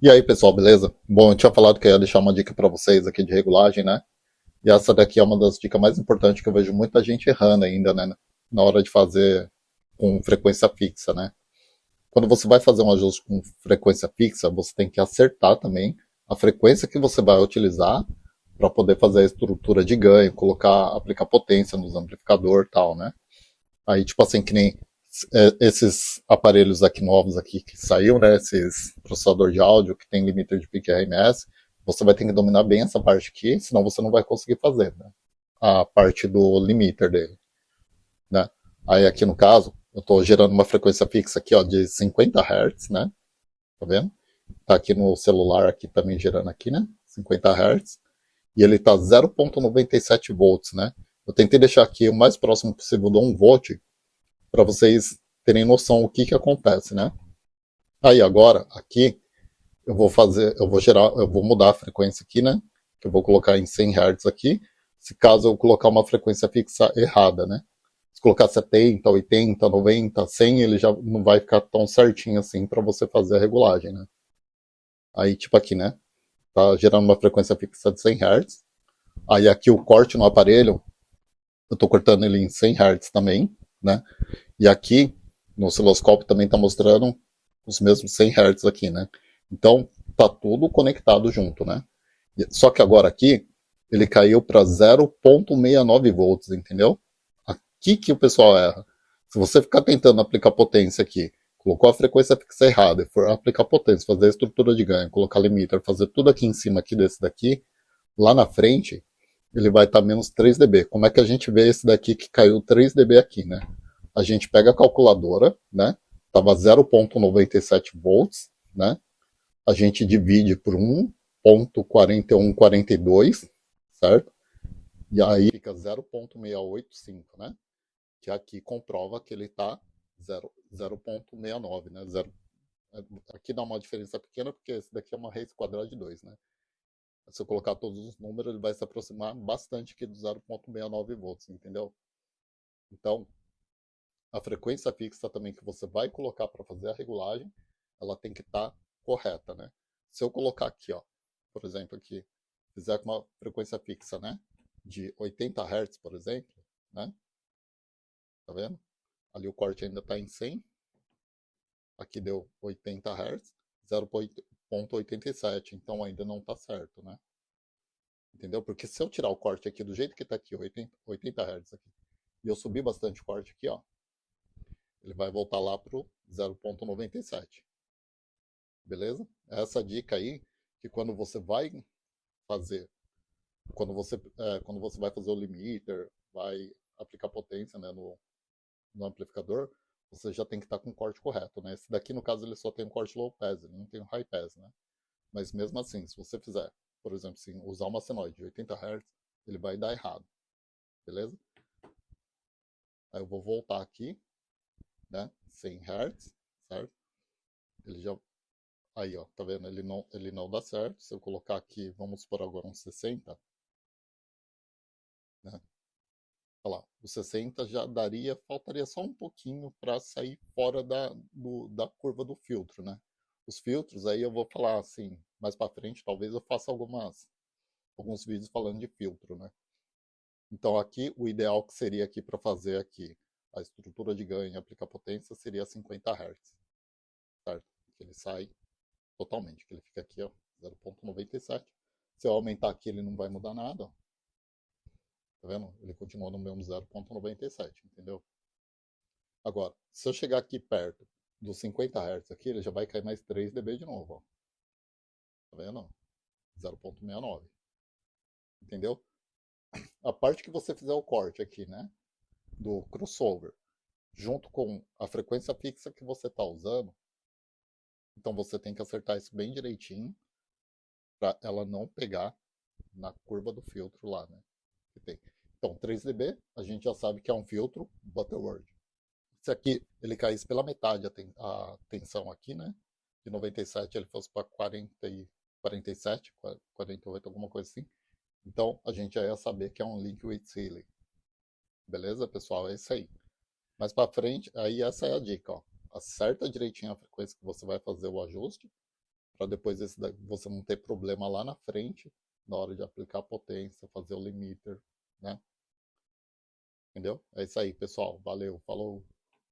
E aí, pessoal, beleza? Bom, eu tinha falado que eu ia deixar uma dica para vocês aqui de regulagem, né? E essa daqui é uma das dicas mais importantes que eu vejo muita gente errando ainda, né? Na hora de fazer com frequência fixa, né? Quando você vai fazer um ajuste com frequência fixa, você tem que acertar também a frequência que você vai utilizar para poder fazer a estrutura de ganho, aplicar potência nos amplificador e tal, né? Aí, tipo assim, que nem esses aparelhos aqui novos aqui que saiu, né? Esses processador de áudio que tem limiter de pico RMS, você vai ter que dominar bem essa parte aqui, senão você não vai conseguir fazer, né? A parte do limiter dele, né? Aí aqui no caso, eu estou gerando uma frequência fixa aqui, ó, de 50 Hz, né? Tá vendo? Tá aqui no celular aqui também gerando aqui, né? 50 Hz. E ele tá 0,97 volts, né? Eu tentei deixar aqui o mais próximo possível de 1 volt, para vocês terem noção o que que acontece, né? Aí agora, aqui, eu vou mudar a frequência aqui, né? Que eu vou colocar em 100 Hz aqui, se caso eu colocar uma frequência fixa errada, né? Se colocar 70, 80, 90, 100, ele já não vai ficar tão certinho assim para você fazer a regulagem, né? Aí, tipo aqui, né? Tá gerando uma frequência fixa de 100 Hz. Aí aqui o corte no aparelho, eu tô cortando ele em 100 Hz também, né? E aqui no osciloscópio também está mostrando os mesmos 100 Hz aqui, né? Então tá tudo conectado junto, né? Só que agora aqui ele caiu para 0,69 volts, entendeu? Aqui que o pessoal erra. Se você ficar tentando aplicar potência aqui, colocou a frequência fixa errada, e for aplicar potência, fazer a estrutura de ganho, colocar limiter, fazer tudo aqui em cima aqui desse daqui, lá na frente ele vai estar menos 3 dB. Como é que a gente vê esse daqui que caiu 3 dB aqui, né? A gente pega a calculadora, né? Tava 0,97 volts, né? A gente divide por 1,4142, certo? E aí fica 0,685, né? Que aqui comprova que ele tá 0,69, né? Aqui dá uma diferença pequena porque esse daqui é uma raiz quadrada de 2, né? Se eu colocar todos os números, ele vai se aproximar bastante aqui do 0,69 volts, entendeu? Então, a frequência fixa também que você vai colocar para fazer a regulagem, ela tem que estar correta, né? Se eu colocar aqui, ó, por exemplo, aqui, fizer com uma frequência fixa, né, de 80 Hz, por exemplo, né? Tá vendo? Ali o corte ainda está em 100, aqui deu 80 Hz, 0,87, então ainda não está certo, né? Entendeu? Porque se eu tirar o corte aqui do jeito que está aqui, 80 Hz aqui, e eu subir bastante o corte aqui, ó, ele vai voltar lá pro 0,97. Beleza? Essa dica aí, que quando você vai fazer, quando você vai fazer o limiter, vai aplicar potência, né, no amplificador, você já tem que estar com o corte correto, né? Esse daqui, no caso, ele só tem um corte low pass, ele não tem um high pass, né? Mas mesmo assim, se você fizer, por exemplo, assim, usar uma senoide de 80 Hz, ele vai dar errado, beleza? Aí eu vou voltar aqui, né? 100 Hz, certo? Ele já Aí, ó, tá vendo? Ele não dá certo. Se eu colocar aqui, vamos supor agora um 60, né? Olha lá, o 60 já daria, faltaria só um pouquinho para sair fora da curva do filtro, né? Os filtros, aí eu vou falar assim, mais para frente, talvez eu faça alguns vídeos falando de filtro, né? Então aqui, o ideal que seria aqui para fazer aqui a estrutura de ganho e aplicar potência seria 50 Hz, certo? Que ele sai totalmente, que ele fica aqui, ó, 0,97. Se eu aumentar aqui, ele não vai mudar nada, ó. Tá vendo? Ele continua no mesmo 0,97, entendeu? Agora, se eu chegar aqui perto dos 50 Hz aqui, ele já vai cair mais 3 dB de novo, ó. Tá vendo? 0,69. Entendeu? A parte que você fizer o corte aqui, né? Do crossover, junto com a frequência fixa que você está usando, então você tem que acertar isso bem direitinho para ela não pegar na curva do filtro lá, né? Que tem. Então, 3 dB, a gente já sabe que é um filtro Butterworth. Se aqui ele caísse pela metade a tensão aqui, né? De 97 ele fosse para 47, 48, alguma coisa assim. Então a gente já ia saber que é um liquid sealing. Beleza, pessoal? É isso aí. Mais para frente, aí essa é a dica, ó. Acerta direitinho a frequência que você vai fazer o ajuste, para depois você não ter problema lá na frente, na hora de aplicar a potência, fazer o limiter, né? Entendeu? É isso aí, pessoal. Valeu, falou.